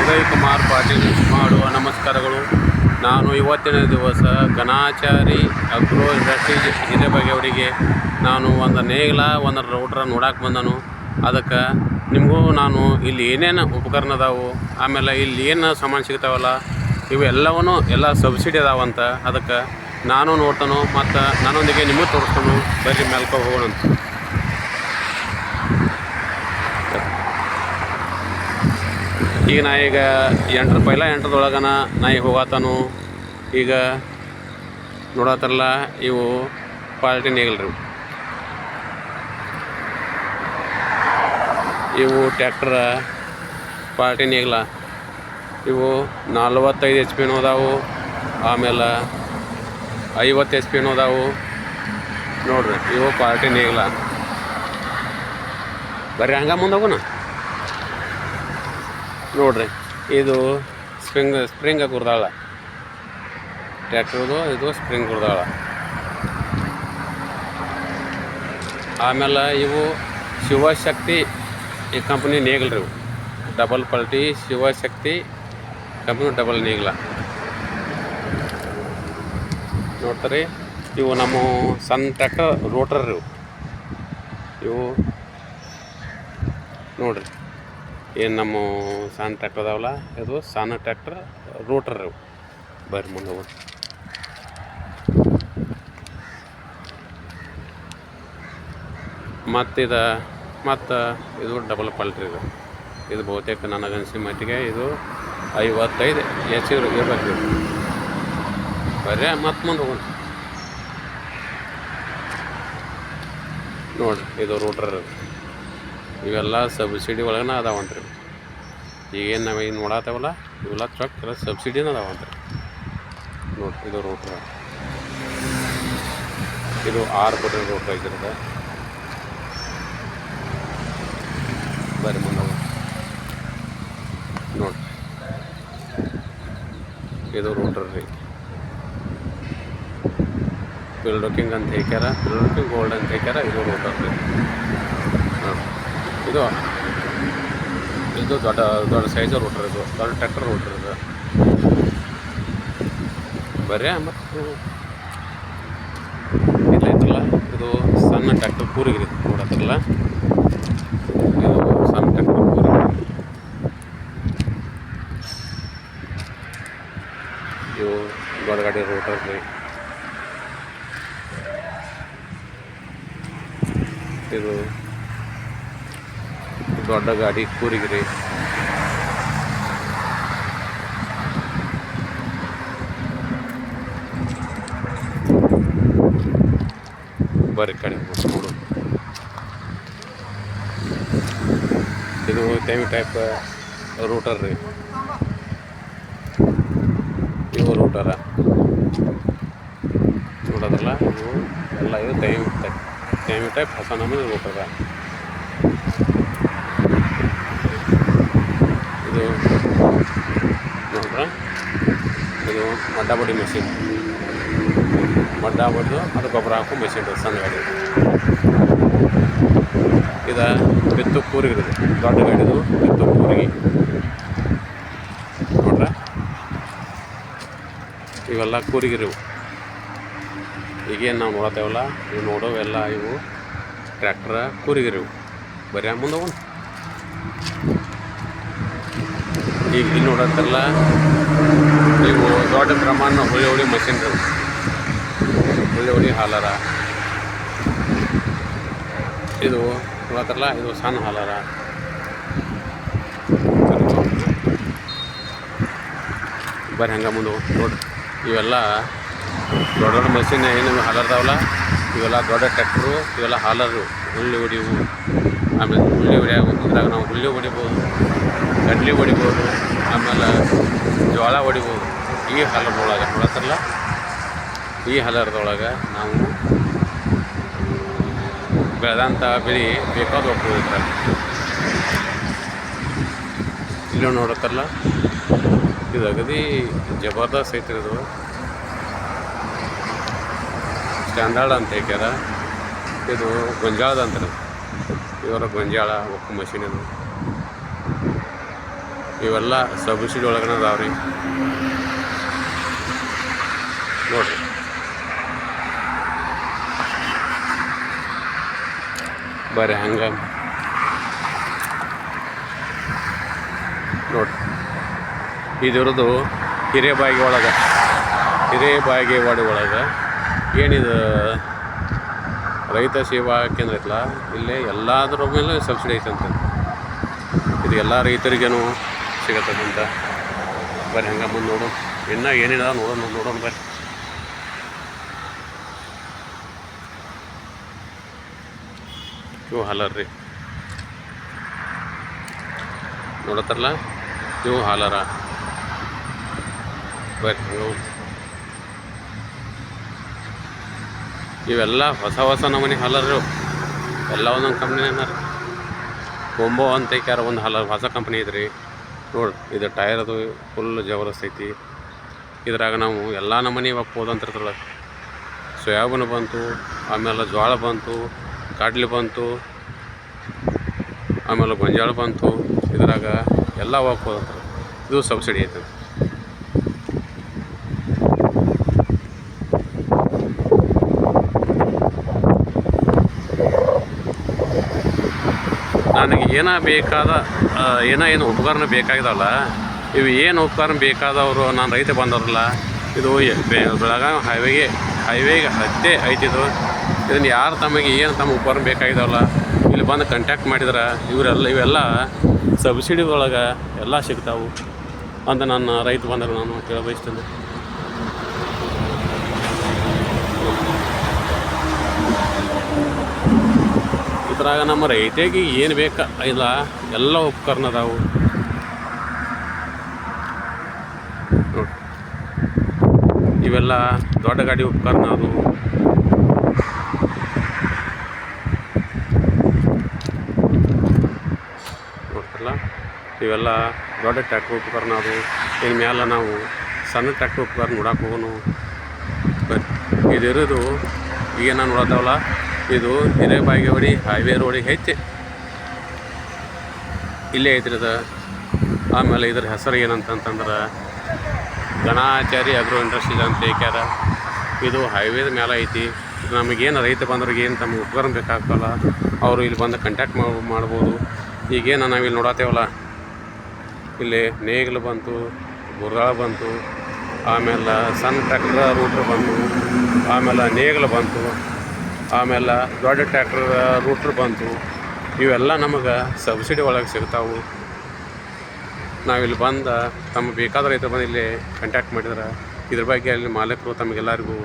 ಉದಯ್ ಕುಮಾರ್ ಪಾಟೀಲ್ ಮಾಡುವ ನಮಸ್ಕಾರಗಳು. ನಾನು ಇವತ್ತಿನ ದಿವಸ ಘನಾಚಾರಿ ಅಗ್ರೋ ಇಂಡಸ್ಟ್ರೀಸ್ ಹಿರೇಬಗೆಯವರಿಗೆ ನಾನು ಒಂದು ನೇಗಿಲ ಒಂದು ರೌಟ್ರ ನೋಡಕ್ಕೆ ಬಂದನು. ಅದಕ್ಕೆ ನಿಮಗೂ ನಾನು ಇಲ್ಲಿ ಏನೇನು ಉಪಕರಣ ಅದಾವು, ಆಮೇಲೆ ಇಲ್ಲಿ ಏನು ಸಾಮಾನು ಸಿಗ್ತಾವಲ್ಲ ಇವೆಲ್ಲವೂ ಎಲ್ಲ ಸಬ್ಸಿಡಿ ಅದಾವಂತ. ಅದಕ್ಕೆ ನಾನು ನೋಡ್ತಾನು ಮತ್ತು ನನ್ನೊಂದಿಗೆ ನಿಮಗೂ ತೋರಿಸ್ತಾನು. ಬರ್ರಿ ಮೇಲ್ಕ ಹೋಗೋಣಂತ. ಈಗ ನಾ ಈಗ ಎಂಟ್ರದೊಳಗನ ನಾ ಈಗ ಹೋಗತ್ತಾನು. ಈಗ ನೋಡತ್ತಾರಲ್ಲ ಇವು ಕ್ವಾಲಿಟಿ ನೇಗಿಲ್ರಿ. ಇವು ಟ್ಯಾಕ್ಟ್ರ ಕ್ವಾಲಿಟಿ ನೇಗಿಲ. ಇವು 45 HP ಅದಾವು, ಆಮೇಲೆ 50 HP ಅದಾವು. ನೋಡ್ರಿ ಇವು ಕ್ವಾಲಿಟಿ ನೇಗಿಲ. ಬರ್ರಿ ಹಂಗೆ ಮುಂದೆ ಹೋಗೋಣ. ನೋಡ್ರಿ ಇದು ಸ್ಪ್ರಿಂಗ್ ಗುರ್ದಾಳ ಟ್ಯಾಕ್ಟ್ರದು, ಇದು ಸ್ಪ್ರಿಂಗ್ ಗುರ್ದಾಳ. ಆಮೇಲೆ ಇವು ಶಿವಶಕ್ತಿ ಈ ಕಂಪ್ನಿ ನೇಗಿಲ್ರಿ. ಇವು double quality Shivashakti company double ನೇಗಿಲ ನೋಡ್ತಾರೆ. ಇವು ನಮ್ಮ ಸಣ್ಣ ಟ್ಯಾಕ್ಟರ್ ರೋಟರ್ ರೀ. ಇವು ನೋಡ್ರಿ ಏನು ನಮ್ಮ ಸಣ್ಣ ಟ್ಯಾಕ್ಟರ್ ಅದಾವಲ್ಲ, ಇದು ಸಣ್ಣ ಟ್ಯಾಕ್ಟರ್ ರೋಟರ್ ಇವು. ಬರ್ರಿ ಮುಂದೆ ಹೋಗಿ. ಮತ್ತು ಇದು ಡಬಲ್ ಕ್ವಾಲಿಟಿ ಇದು. ಇದು ಬಹುತೇಕ ನನಗನ್ಸಿದ ಮಟ್ಟಿಗೆ ಇದು 55 HP ಇರಬೇಕು. ಬರ್ರಿ ಮತ್ತೆ ಮುಂದೆ ಹೋಗೋಣ. ನೋಡ್ರಿ ಇದು ರೋಟರ್. ಇವೆಲ್ಲ ಸಬ್ಸಿಡಿ ಒಳಗನ ಅದಾವಂತ್ರಿ. ಈಗೇನು ನಾವು ಈಗ ನೋಡತ್ತೇವಲ್ಲ ಇವೆಲ್ಲ ಟ್ರಕ್ ಎಲ್ಲ ಸಬ್ಸಿಡಿನ ಅದಾವಂತ್ರಿ. ನೋಡ್ರಿ ಇದು ರೋಟ್ರ. ಇದು 6 ಫುಟ್ ರೋಟ್ರ್ ಐತಿರುತ್ತೆ. ಬರೀ ಮುಂದೆ ನೋಡ್ರಿ ಇದು ರೋಟರ್ ರೀ. ಬಿಲ್ಡೋಕಿಂಗ್ ಅಂತ ಹೇಳ್ಯಾರ, ಬಿಲ್ಡೋಕಿಂಗ್ ಗೋಲ್ಡ್ ಅಂತ ಹೇಳ್ಯಾರ. ಇದು ರೋಟರ್ ರೀ. ಇದು ದೊಡ್ಡ ಸೈಜ್ ರೋಟರ್. ಇದು ದೊಡ್ಡ ಟ್ರ್ಯಾಕ್ಟರ್ ರೋಟರ್ ಇದು. ಬರ್ರಿ ಮತ್ತು ಇಲ್ಲೈತಲ್ಲ ಇದು ಸಣ್ಣ ಟ್ರ್ಯಾಕ್ಟರ್ ಕೂರಿಗೆ ನೋಡತ್ತಲ್ಲ. ಇದು ಸಣ್ಣ ಟ್ರ್ಯಾಕ್ಟರ್ ಕೂರಿಗೆ. ಇವು ದೊಡ್ಡ ಗಾಡಿ ರೋಟರ್ ರೀ. ಇದು ದೊಡ್ಡ ಗಾಡಿ ಕೂರಿಗೆ ರೀ. ಬರ್ರಿ ಕಡೆ ನೋಡು. ಇದು ಟೈಮ್ ಟೈಪ್ ರೂಟರ್ ರೀ. ಇವು ರೂಟರ ನೋಡೋದಲ್ಲ. ಇವು ಎಲ್ಲ ಇದು ಟೈಮ್ ಟೈಪ್ ಹೊಸ ನಮೂನೆ ರೂಟರ. ಇದು ನೋಡ್ರ ಇದು ಮಡ್ಡ ಬಡಿ ಮೆಷಿನ್. ಮಡ್ಡ ಬಡ್ದು ಅದು ಗೊಬ್ಬರ ಹಾಕೋ ಮೆಷಿನ್ ಸಣ್ಣ ಗಾಡಿ. ಇದು ಬಿತ್ತು ಕೂರಿಗೆ ಇದೆ. ದೊಡ್ಡ ಗಾಡಿದು ಬಿತ್ತು ಕೂರಿಗೆ ನೋಡ್ರ. ಇವೆಲ್ಲ ಕೂರಿಗಿರಿವು. ಈಗೇನು ನಾವು ನೋಡತ್ತೇವಲ್ಲ ಇವು ನೋಡೋವೆಲ್ಲ ಇವು ಟ್ರ್ಯಾಕ್ಟ್ರ ಕೂರಿಗಿರಿವು. ಬರೀ ಮುಂದೆ ಹೋಗೋಣ. ಈಗ ಇಲ್ಲಿ ನೋಡತ್ತಲ್ಲ ಇವು ದೊಡ್ಡ ಪ್ರಮಾಣ ಹುಳಿ ಮಷಿನ್ ರೀ. ಹುಳಿ ಹಾಲರ. ಇದು ನೋಡತ್ತಲ್ಲ ಇದು ಸಣ್ಣ ಹಾಲರ. ಬರ್ರಿ ಹಂಗೆ ಮುಂದೆ ನೋಡ್ರಿ. ಇವೆಲ್ಲ ದೊಡ್ಡ ಮಷಿನ್ ಏನು ಹಾಲರ್ದಾವಲ್ಲ ಇವೆಲ್ಲ ದೊಡ್ಡ ಟ್ರ್ಯಾಕ್ಟ್ರು. ಇವೆಲ್ಲ ಹಾಲರು ಹುಳ್ಳಿ ಹೊಡಿವು. ಆಮೇಲೆ ಹುಳ್ಳಿ ಇದ್ರಾಗ ನಾವು ಹುಳ್ಳಿ ಹೊಡಿಬೋದು, ಕಡ್ಲಿ ಹೊಡಿಬೋದು, ಆಮೇಲೆ ಜೋಳ ಹೊಡಿಬೋದು. ಈ ಹಾಲರ್ದೊಳಗೆ ನೋಡತ್ತಲ್ಲ ಈ ಹಾಲರ್ದೊಳಗೆ ನಾವು ಬೆಳೆದಂಥ ಬೆಳೆ ಬೇಕಾದ ಹೋಗ್ಬೋದು. ಇಲ್ಲಿ ನೋಡತ್ತಲ್ಲ ಇದು ಅಗದಿ ಜಬರ್ದಸ್ತ್ ಐತ್ರಿ. ಇದು ಸ್ಟ್ಯಾಂಡರ್ಡ್ ಅಂತ ಹೇಳ್ಯಾರ. ಇದು ಗೊಂಜಾಳದ ಅಂತಾರೆ. ಇವರ ಗೊಂಜಾಳ ಒಕ್ಕು ಮಷೀನ್ ಇದು. ಇವೆಲ್ಲ ಸಬ್ಸಿಡಿ ಒಳಗನ ಅದಾವ್ರಿ ನೋಡಿರಿ. ಬರ್ರಿ ಹಂಗೆ ನೋಡಿರಿ. ಇದಿರೋದು ಹಿರೇಬಾಗೇವಾಡಿ ಒಳಗೆ ಏನಿದು ರೈತ ಸೇವಾ ಕೇಂದ್ರ ಐತಲ್ಲ, ಇಲ್ಲೇ ಎಲ್ಲದ್ರ ಮೇಲೆ ಸಬ್ಸಿಡಿ ಐತಂತ. ಇದು ಎಲ್ಲ ರೈತರಿಗೇನು ಸಿಗತ್ತದಂತ. ಬರ್ರಿ ಹಂಗೆ ಮುಂದೆ ನೋಡೋಣ, ಇನ್ನೂ ಏನಿಲ್ಲ ನೋಡೋಣ ಬರ್ರಿ. ಇವು ಹಾಲರ್ ರೀ, ನೋಡತ್ತಾರಲ್ಲ, ಇವು ಹಾಲರ. ಬರ್ರಿ ಇವೆಲ್ಲ ಹೊಸ ನಮೂನಿ ಹಾಲರ್. ಎಲ್ಲ ಒಂದೊಂದು ಕಂಪ್ನಿ ಏನಾರ ಕೊಂಬೋ ಅಂತ ಐಕ್ಯಾರ ಒಂದು ಹಾಲರ್ ಹೊಸ ಕಂಪ್ನಿ ಐತ್ರಿ ನೋಡಿ. ಇದು ಟೈರ್ ಅದು ಫುಲ್ ಜಬರ್ದಸ್ತ್ ಐತಿ. ಇದ್ರಾಗ ನಾವು ಎಲ್ಲ ನಮೂನಿ ಒಪ್ಬೋದು ಅಂತಿರ್ತಲ್ಲ. ಸೋಯಾಬೀನ್ ಬಂತು, ಆಮೇಲೆ ಜೋಳ ಬಂತು, ಕಡ್ಲೆ ಬಂತು, ಆಮೇಲೆ ಗೊಂಜಾಳ ಬಂತು. ಇದ್ರಾಗ ಎಲ್ಲ ಒಪ್ಬೋದು ಅಂತಾರೆ. ಇದು ಸಬ್ಸಿಡಿ ಐತೆ. ನನಗೆ ಏನು ಉಪಕರಣ ಬೇಕಾಗಿದಾವಲ್ಲ, ಇವು ಏನು ಉಪಕರಣ ಬೇಕಾದವರು ನಾನು ರೈತ ಬಂದವ್ರಲ್ಲ, ಇದು ಬೆಳಗಾವಿ ಹೈವೇಗೆ ಹತ್ತೆ ಐತಿದು. ಇದನ್ನು ಯಾರು ತಮಗೆ ಏನು ತಮ್ಮ ಉಪಕರಣ ಬೇಕಾಗಿದಾವಲ್ಲ ಇಲ್ಲಿ ಬಂದು ಕಾಂಟ್ಯಾಕ್ಟ್ ಮಾಡಿದ್ರೆ ಇವೆಲ್ಲ ಸಬ್ಸಿಡಿ ಒಳಗೆ ಎಲ್ಲ ಸಿಗ್ತಾವೆ ಅಂತ ನಾನು ರೈತ ಬಂದಾಗ ನಾನು ಕೇಳ ಬಯಸ್ತೇನೆ. ಇದ್ರಾಗ ನಮ್ಮ ರೈತರಿಗೆ ಏನು ಬೇಕಾ ಇಲ್ಲ ಎಲ್ಲ ಉಪಕರಣ ಅದಾವು ನೋಡಿ. ಇವೆಲ್ಲ ದೊಡ್ಡ ಗಾಡಿ ಉಪಕರಣ ಅದು. ನೋಡ್ತಿರಲ್ಲ, ಇವೆಲ್ಲ ದೊಡ್ಡ ಟ್ರ್ಯಾಕ್ಟರ್ ಉಪಕರಣ ಅದು. ಇನ್ನು ಮ್ಯಾಲ ನಾವು ಸಣ್ಣ ಟ್ರ್ಯಾಕ್ಟರ್ ಉಪಕರಣ ನೋಡಕ್ಕೆ ಹೋಗೋನು. ಇದಿರೋದು ಈಗ ನಾನು ನೋಡತ್ತಾವಲ್ಲ, ಇದು ಹಿರೇಬಾಗೇವಾಡಿ ಹೈವೇ ರೋಡಿಗೆ ಐತಿ, ಇಲ್ಲೇ ಐತ್ರಿ ಅದು. ಆಮೇಲೆ ಇದ್ರ ಹೆಸರು ಏನಂತಂದ್ರೆ ಗಣಾಚಾರಿ ಅಗ್ರೋ ಇಂಡಸ್ಟ್ರೀಸ್ ಅಂತ ಏಕ್ಯಾರ. ಇದು ಹೈವೇದ ಮೇಲೆ ಐತಿ. ನಮಗೇನು ರೈತ ಬಂದ್ರಿಗೆ ಏನು ತಮ್ಮ ಉಪಕರಣ ಬೇಕಾಗ್ತಲ್ಲ ಅವರು ಇಲ್ಲಿ ಬಂದು ಕಾಂಟ್ಯಾಕ್ಟ್ ಮಾಡ್ಬೋದು. ಈಗೇನು ನಾವಿಲ್ಲಿ ನೋಡತ್ತೇವಲ್ಲ, ಇಲ್ಲಿ ನೇಗಿಲು ಬಂತು, ಗುರ್ರಾಳ ಬಂತು, ಆಮೇಲೆ ಸಣ್ಣ ಟ್ರ್ಯಾಕ್ಟರ್ ರೂಟ್ರ್ ಬಂತು, ಆಮೇಲೆ ನೇಗಿಲು ಬಂತು, ಆಮೇಲೆ ದೊಡ್ಡ ಟ್ರ್ಯಾಕ್ಟರ್ ರೂಟ್ರ್ ಬಂತು. ಇವೆಲ್ಲ ನಮಗೆ ಸಬ್ಸಿಡಿ ಒಳಗೆ ಸಿಗ್ತಾವೆ. ನಾವಿಲ್ಲಿ ಬಂದು ತಮ್ಮ ಬೇಕಾದ ರೈತ ಬಂದು ಇಲ್ಲಿ ಕಾಂಟ್ಯಾಕ್ಟ್ ಮಾಡಿದ್ರೆ ಇದ್ರ ಬಗ್ಗೆ ಅಲ್ಲಿ ಮಾಲೀಕರು ತಮಗೆಲ್ಲರಿಗೂ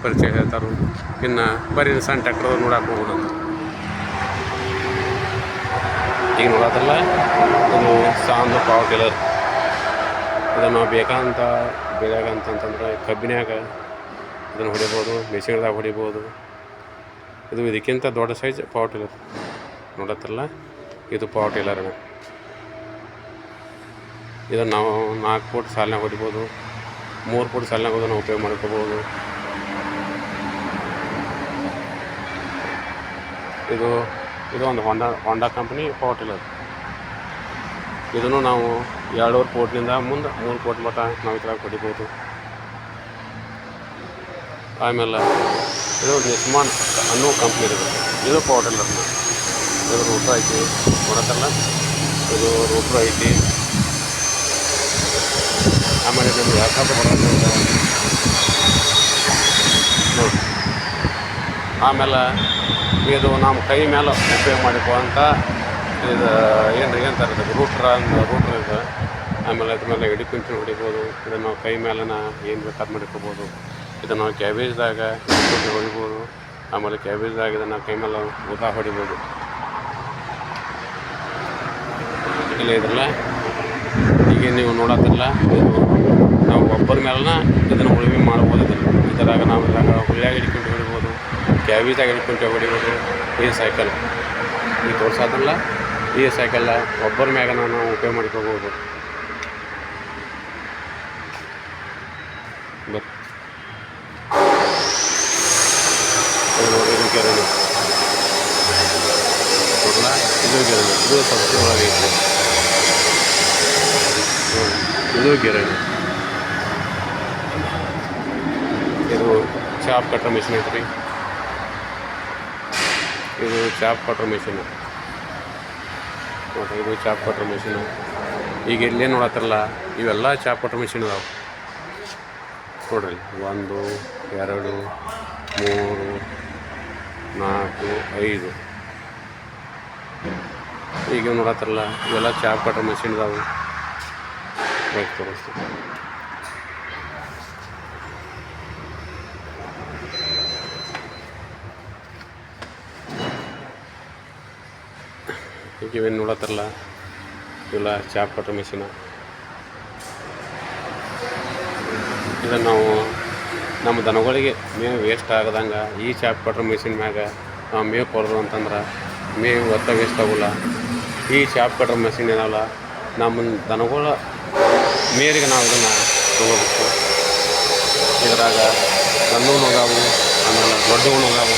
ಪರಿಚಯ ಹೇಳ್ತಾರೆ. ಇನ್ನು ಬರೀ ಸಣ್ಣ ಟ್ರ್ಯಾಕ್ಟರ್ ನೋಡಕ್ಕೆ ಹೋಗೋಣ. ಈಗ ನೋಡೋದಲ್ಲ, ಇದು ಸಾಂದು ಪವರ್ ಟಿಲ್ಲರ್. ಇದನ್ನು ನಾವು ಬೇಕಂತ ಬೆಳೆಯಾಗಂತಂದ್ರೆ ಕಬ್ಬಿನ್ಯಾಗ ಇದನ್ನು ಹೊಡಿಬೋದು, ಮೆಷಿನ್ದಾಗ ಹೊಡಿಬೋದು. ಇದು ಇದಕ್ಕಿಂತ ದೊಡ್ಡ ಸೈಜ್ ಪವರ್ ಟಿಲ್ಲರ್ ನೋಡತ್ತಲ್ಲ, ಇದು ಪವರ್ ಟಿಲ್ಲರ್. ಇದನ್ನು ನಾವು 4 ಫೂಟ್ ಸಾಲಿನಾಗ ಹೊಡಿಬೋದು, 3 ಫೂಟ್ ಸಾಲಿನಾಗ ಹೋಗೋದು ಉಪಯೋಗ ಮಾಡ್ಕೋಬೋದು. ಇದು ಒಂದು ಹೊಂಡಾ ಕಂಪ್ನಿ ಪವರ್ ಟಿಲ್ಲರ್. ಇದನ್ನು ನಾವು 2.5 ಫೂಟ್ನಿಂದ ಮುಂದೆ 3 ಫೂಟ್ ಮಟ್ಟ ನಾವು ಇದ್ರಾಗ ಹೊಡಿಬೋದು. ಆಮೇಲೆ ಇದು ನಿಸ್ಮಾನ್ ಅನ್ನೋ ಕಂಪ್ನಿ ಇದು ಪವರ್ ಟಿಲ್ಲರ್ನ. ಇದು ರೂಟ್ರ್ ಐತಿ ನೋಡತ್ತಲ್ಲ, ಇದು ರೂಟ್ರ್ ಐತಿ. ಆಮೇಲೆ ನಮ್ಗೆ ಯಾಕಾದ್ರೂ ಬರೋದು ನೋಡಿ. ಆಮೇಲೆ ಇದು ನಮ್ಮ ಕೈ ಮೇಲೆ ಉಪಯೋಗ ಮಾಡಿಕೊಳ್ಳುವಂಥ ಇದು ಏನಂತಾರೆ ರೂಟ್ರ್ ಇದು. ಆಮೇಲೆ ಅದ್ರ ಮೇಲೆ ಎಡಿ ಕುಂಚು ಹೊಡಿಬೋದು. ಇದನ್ನು ನಾವು ಕೈ ಮೇಲನ ಏನು ಬೇಕಾದ್ ಮಾಡಿಕೋಬೋದು. ಇದನ್ನು ನಾವು ಕ್ಯಾಬೇಜ್ದಾಗ ಹೊಡಿಬೋದು. ಆಮೇಲೆ ಕ್ಯಾಬೇಜ್ದಾಗ ಇದನ್ನು ಕೈ ಮೇಲೆ ಊತ ಹೊಡಿಬೋದು. ಇಲ್ಲ ಇದ್ರಲ್ಲ ಈಗ ನೀವು ನೋಡತ್ತಿರಲ್ಲ, ಇದು ನಾವು ಒಬ್ಬರ ಮೇಲನ ಇದನ್ನು ಉಳುಮೆ ಮಾಡ್ಬೋದು. ಇದರಾಗ ನಾವು ಹುಲ್ಯಾಗ ಹಿಡ್ಕೊಂಡು ಹೊಡಿಬೋದು, ಕ್ಯಾಬೇಜ್ದಾಗ ಹಿಡ್ಕೊಂಡು ಹೊಡಿಬೋದು. ಈ ಸೈಕಲ್ ಈಗ ತೋರ್ಸಾದ್ರಲ್ಲ, ಈ ಸೈಕಲ್ ಒಬ್ಬರ ಮ್ಯಾಗ ನಾವು ಉಪಯೋಗ ಮಾಡ್ಕೋಬೋದು. ಇದು ಗಿರಣಿ ನೋಡಲ್ಲ, ಇದು ಸಬ್ಸಿಡಿ ಒಳಗೆ ಐತೆ. ಇದು ಗಿರಣಿ. ಇದು ಚಾಪ್ ಕಟ್ರ್ ಮಿಷಿನ್ ಐತ್ರಿ. ಇದು ಚಾಪ್ ಕಟ್ರ್ ಮಿಷಿನ್ ನೋಡಿರಿ. ಇದು ಚಾಪ್ ಕಟ್ರ್ ಮಿಷಿನ್. ಈಗ ಇಲ್ಲೇ ನೋಡತ್ತಿರಲ್ಲ, ಇವೆಲ್ಲ ಚಾಪ್ ಕಟ್ರ್ ಮಿಷಿನ್ ಇದಾವೆ ನೋಡ್ರಿ. 1 2 3 4 5 ಈಗ ನೋಡತ್ತಿರಲ್ಲ, ಇವೆಲ್ಲ ಚಾಪ್ ಕಟ್ರ್ ಮಿಷಿನ್ ಇದಾವೆ. ತೋರಿಸ್ತೀವಿ. ಈಗ ಇವೇನು ನೋಡತ್ತಿರಲ್ಲ, ಇವೆಲ್ಲ ಚಾಪ್ ಕಟ್ರ್ ಮಿಷಿನ. ಇದನ್ನು ನಾವು ನಮ್ಮ ದನಗಳಿಗೆ ಮೇವು ವೇಸ್ಟ್ ಆಗದಂಗೆ ಈ ಚಾಪ್ ಕಟ್ರ್ ಮಿಷಿನ್ ಮ್ಯಾಗ ನಾವು ಮೇವು ಕೊಡೋದು ಅಂತಂದ್ರೆ ಮೇವು ಒತ್ತ ವೇಸ್ಟ್ ಆಗೋಲ್ಲ. ಈ ಚಾಪ್ ಕಟ್ರ್ ಮಿಷಿನ್ ಏನಲ್ಲ, ನಮ್ಮ ದನಗಳ ಮೇರಿಗೆ ನಾವು ಇದನ್ನು ತೊಗೋಬೇಕು. ಇದ್ರಾಗ ಸಣ್ಣ ಅದಾವು, ಆಮೇಲೆ ದೊಡ್ಡವು ಅದಾವು.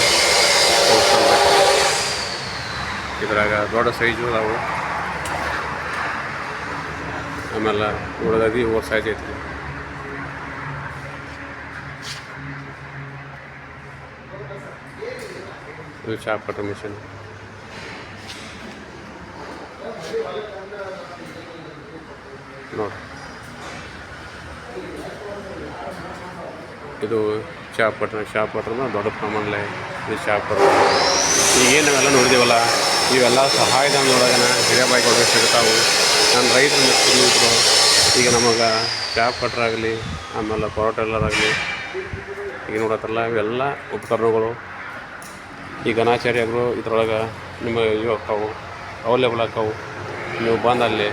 ಇದ್ರಾಗ ದೊಡ್ಡ ಸೈಜು ಅದಾವು, ಆಮೇಲೆ ಉಳಿದದಿ ಓವರ್ ಸೈಜ್ ಐತಿ. ಇದು ಚಾಪ್ ಕಟ್ರ್ ಮಿಷಿನ್ ನೋಡಿ. ಇದು ಚಾಪ್ ಕಟ್ರ್ ದೊಡ್ಡ ಪ್ರಮಾಣದಲ್ಲಿ ಇದು ಚಾಪ್ ಕಟ್ರ್. ಈಗೇನು ನಾವೆಲ್ಲ ನೋಡಿದೀವಲ್ಲ, ಇವೆಲ್ಲ ಸಹಾಯಧನದೊಳಗನ ಹಿರಿಯಬಾಯಿಗಳು ಸಿಗ್ತಾವೆ. ನನ್ನ ರೈತರು ಮಿತ್ರರು ಈಗ ನಮಗೆ ಚಾಪ್ ಕಟ್ರ್ ಆಗಲಿ, ಆಮೇಲೆ ಪವರ್ ಟಿಲ್ಲರ್ ಆಗಲಿ, ಈಗ ನೋಡತ್ತಲ್ಲ ಇವೆಲ್ಲ ಉಪಕರಣಗಳು ಈ ಘನಾಚಾರಿ ಅಗ್ರೋ ಇದ್ರೊಳಗೆ ನಿಮಗೆ ಇವು ಆಕ್ಕಾವು, ಅವೈಲೇಬಲ್ ಆಕ್ಕಾವು. ನೀವು ಬಂದು ಅಲ್ಲಿ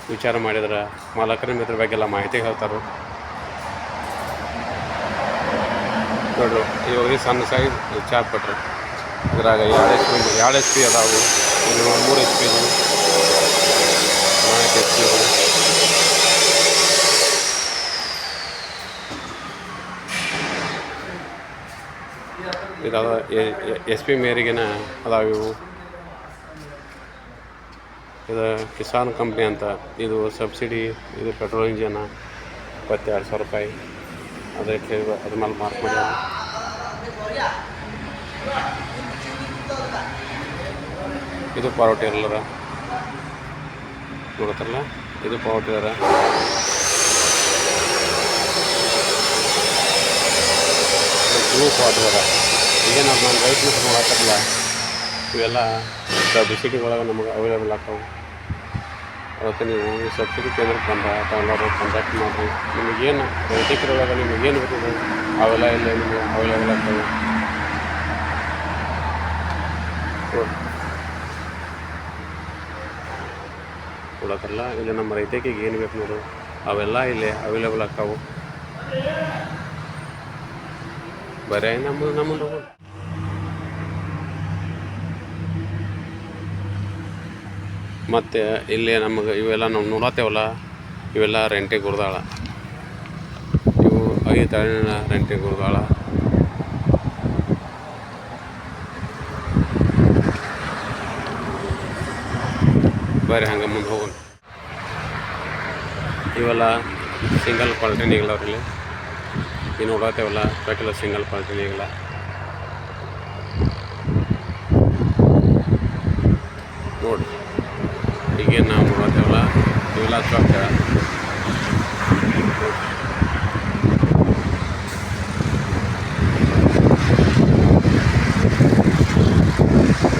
ವಿಚಾರ ಮಾಡಿದ್ರೆ ಮಾಲಕರ ಇದ್ರ ಬಗ್ಗೆ ಎಲ್ಲ ಮಾಹಿತಿ ಹೇಳ್ತಾರೆ ನೋಡ್ರಿ. ಇವಾಗ ಸಣ್ಣ ಸೈಜ್ ಚಾಪ್ ಕಟ್ರ್ ಇದ್ರಾಗ 2 HP ಅದಾವು, 3 HP ಇದಾವೆ, 4 HP ಇದಾವೆ. ಇದಾದ SP ಮೇರಿಗಿನ ಅದಾವೆ ಇವು. ಇದು ಕಿಸಾನ್ ಕಂಪ್ನಿ ಅಂತ. ಇದು ಸಬ್ಸಿಡಿ, ಇದು ಪೆಟ್ರೋಲ್ ಇಂಜಿನ 22,000 ರೂಪಾಯಿ. ಅದಕ್ಕೆ ಅದ್ರ ಮೇಲೆ ಮಾರ್ಕ್ ಮಾಡಿ. ಇದು ಪವರ್ ಟಿಲ್ಲರ್ ನೋಡ್ತಾರಲ್ಲ, ಇದು ಪವರ್ ಟಿಲ್ಲರ್. ಇವು ಪವರ್ ಟಿಲ್ಲರ್. ಈಗೇನು ನಾನು ರೈತ ಮಿತ್ರ ನೋಡತ್ತಾರಲ್ಲ, ಇವೆಲ್ಲ ಸಬ್ಸಿಡಿ ಒಳಗೆ ನಮಗೆ ಅವೈಲೇಬಲ್ ಆಗ್ತಾವೆ. ಅವತ್ತು ನೀವು ಸಬ್ಸಿಡಿ ಕೇಂದ್ರಕ್ಕೆ ಬಂದ ಎಲ್ಲರೂ ಕಾಂಟ್ಯಾಕ್ಟ್ ಮಾಡಿರಿ. ನಿಮಗೇನು ರೈತರೊಳಗೆ ನಿಮಗೇನು ಬರ್ತದೆ ಅವೆಲ್ಲ ಇಲ್ಲ ನಿಮಗೆ ಅವೈಲೇಬಲ್ ಆಗ್ತವೆ. ಕೊಡೋಕ್ಕಲ್ಲ, ಇಲ್ಲಿ ನಮ್ಮ ರೈತರಿಗೆ ಏನು ಬೇಕು ನೋಡು ಅವೆಲ್ಲ ಇಲ್ಲಿ ಅವೈಲೇಬಲ್ ಆಗ್ತಾವೆ. ಬರೀ ನಮ್ಮದು ಮತ್ತು ಇಲ್ಲಿ ನಮಗೆ ಇವೆಲ್ಲ ನಾವು ನೋಡತ್ತೇವಲ್ಲ, ಇವೆಲ್ಲ ರೆಂಟೆ ಗುರ್ದಾಳ. ಇವು 5 ತಳಿನ ರೆಂಟೆ ಗುರ್ದಾಳ. ಬರೀ ಹಂಗೆ ಮುಂದೆ ಹೋಗೋಣ. ಇವೆಲ್ಲ ಸಿಂಗಲ್ ಕ್ವಾಲಿಟಿ ನೀಗ್ಲವ್ರಲ್ಲಿ. ಈಗ ನೋಡತ್ತೇವಲ್ಲ ಬೇಕೆಲ್ಲ ಸಿಂಗಲ್ ಕ್ವಾಲಿಟಿ ನೀಗಲ. ನೋಡಿ ಈಗೇನು ನಾವು ನೋಡತ್ತೇವಲ್ಲ ಇವೆಲ್ಲ ಚೊಕ್ಕ.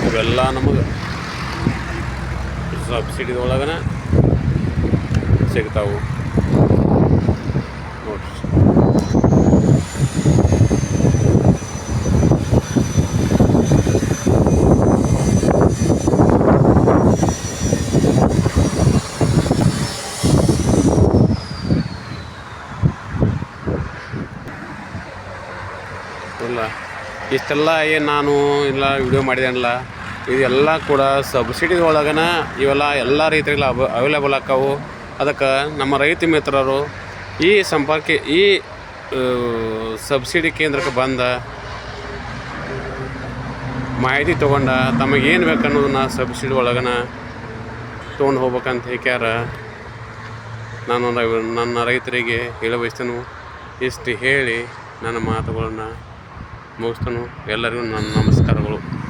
ಇವೆಲ್ಲ ನಮಗೆ ಸಬ್ಸಿಡಿದೊಳಗನ ಸಿಗ್ತಾವೆ ನೋಡ್ರಿ. ಇಲ್ಲ ಇಷ್ಟೆಲ್ಲ ಏನು ನಾನು ಇಲ್ಲ ವಿಡಿಯೋ ಮಾಡಿದೇನಲ್ಲ, ಇದೆಲ್ಲ ಕೂಡ ಸಬ್ಸಿಡಿ ಒಳಗನ ಇವೆಲ್ಲ ಎಲ್ಲ ರೀತಿಯಲ್ಲಿ ಅವೈಲೇಬಲ್ ಆಕ್ಕಾವು. ಅದಕ್ಕೆ ನಮ್ಮ ರೈತ ಮಿತ್ರರು ಈ ಸಬ್ಸಿಡಿ ಕೇಂದ್ರಕ್ಕೆ ಬಂದ ಮಾಹಿತಿ ತೊಗೊಂಡ ತಮಗೇನು ಬೇಕು ಅನ್ನೋದನ್ನ ಸಬ್ಸಿಡಿ ಒಳಗನ ತೊಗೊಂಡು ಹೋಗ್ಬೇಕಂತ ಹೇಳ್ಯಾರ. ನಾನು ನನ್ನ ರೈತರಿಗೆ ಹೇಳ ಬಯಸ್ತೇನೆ. ಇಷ್ಟು ಹೇಳಿ ನನ್ನ ಮಾತುಗಳನ್ನು ಮುಗಿಸ್ತೇನೆ. ಎಲ್ಲರಿಗೂ ನನ್ನ ನಮಸ್ಕಾರಗಳು.